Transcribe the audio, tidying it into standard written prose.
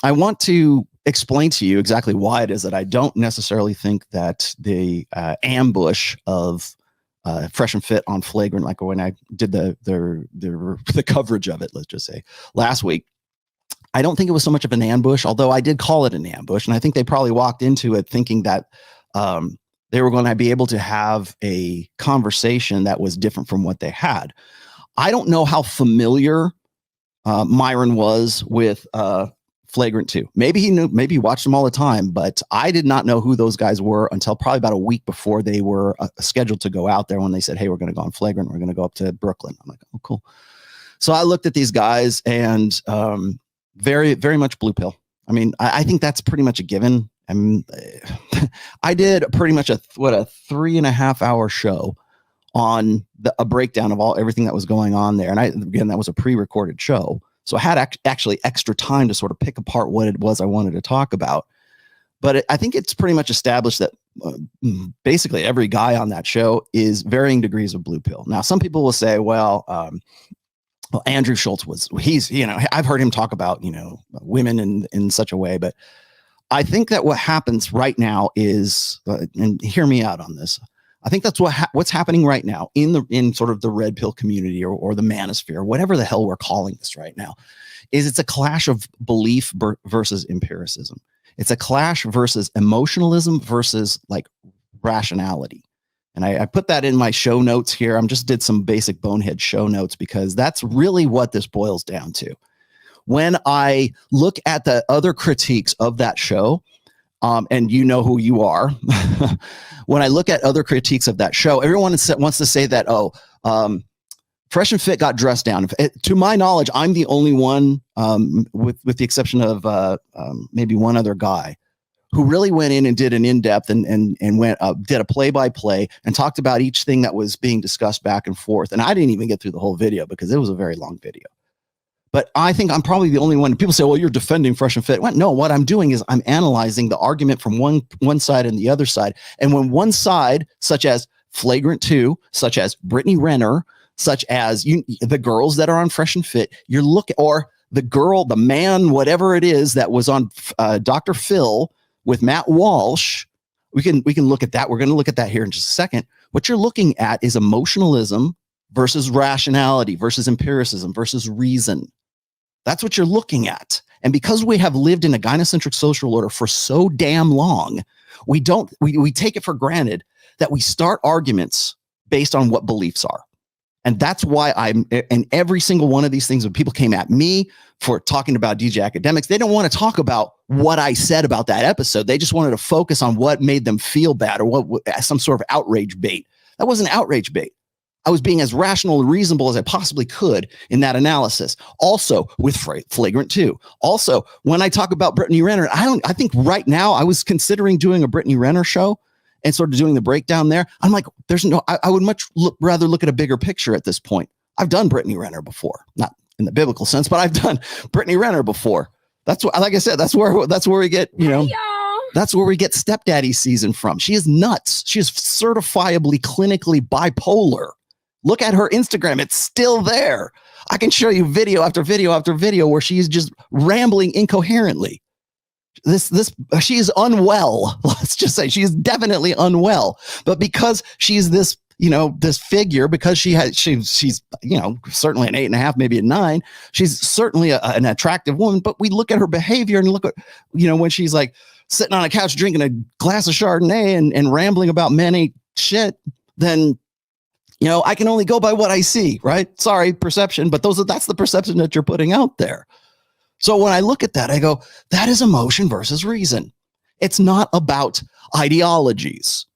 I want to explain to you exactly why it is that I don't necessarily think that the ambush of Fresh and Fit on Flagrant, like when I did the coverage of it, let's just say last week, I don't think it was so much of an ambush, although I did call it an ambush. And I think they probably walked into it thinking that they were going to be able to have a conversation that was different from what they had. I don't know how familiar Myron was with Flagrant 2. Maybe he knew, maybe he watched them all the time, but I did not know who those guys were until probably about a week before they were scheduled to go out there, when they said, hey, we're going to go on Flagrant. We're going to go up to Brooklyn. I'm like, oh, cool. So I looked at these guys and very, very much blue pill. I mean, I think that's pretty much a given. I mean, I did pretty much a 3.5 hour show on a breakdown of everything that was going on there. And again, that was a pre-recorded show. So I had actually extra time to sort of pick apart what it was I wanted to talk about. But I think it's pretty much established that basically every guy on that show is varying degrees of blue pill. Now, some people will say, well, Andrew Schultz he's, I've heard him talk about, women in such a way, but I think that what happens right now is, and hear me out on this, I think that's what's happening right now in sort of the red pill community or the manosphere, whatever the hell we're calling this right now, is it's a clash of belief versus empiricism. It's a clash versus emotionalism versus like rationality. And I put that in my show notes here. I'm just did some basic bonehead show notes because that's really what this boils down to. When I look at the other critiques of that show, and you know who you are, when I look at other critiques of that show, everyone wants to say that, Fresh and Fit got dressed down. To my knowledge, I'm the only one, with the exception of maybe one other guy, who really went in and did an in-depth and did a play-by-play and talked about each thing that was being discussed back and forth. And I didn't even get through the whole video because it was a very long video. But I think I'm probably the only one. People say, well, you're defending Fresh and Fit. Well, no, what I'm doing is I'm analyzing the argument from one side and the other side. And when one side, such as Flagrant 2, such as Brittany Renner, such as the girls that are on Fresh and Fit, you're looking, or the man, whatever it is that was on Dr. Phil with Matt Walsh, we can look at that. We're going to look at that here in just a second. What you're looking at is emotionalism versus rationality versus empiricism versus reason. That's what you're looking at. And because we have lived in a gynocentric social order for so damn long, we take it for granted that we start arguments based on what beliefs are. And that's why I'm in every single one of these things. When people came at me for talking about DJ Academics, they don't want to talk about what I said about that episode. They just wanted to focus on what made them feel bad or what some sort of outrage bait. That wasn't outrage bait. I was being as rational and reasonable as I possibly could in that analysis. Also with Flagrant 2. Also, when I talk about Brittany Renner, I think right now I was considering doing a Brittany Renner show and sort of doing the breakdown there. I'm like, I would much rather look at a bigger picture at this point. I've done Brittany Renner before, not in the biblical sense, but I've done Brittany Renner before. That's what, like I said, that's where we get, that's where we get Stepdaddy season from. She is nuts. She is certifiably clinically bipolar. Look at her Instagram. It's still there. I can show you video after video after video where she is just rambling incoherently. She is unwell. Let's just say she is definitely unwell. But because she's this, this figure, because she's certainly an 8.5, maybe a 9. She's certainly an attractive woman. But we look at her behavior and look at, when she's like sitting on a couch drinking a glass of Chardonnay and rambling about men ain't shit, then I can only go by what I see, right? Sorry, perception, but that's the perception that you're putting out there. So when I look at that, I go, that is emotion versus reason. It's not about ideologies.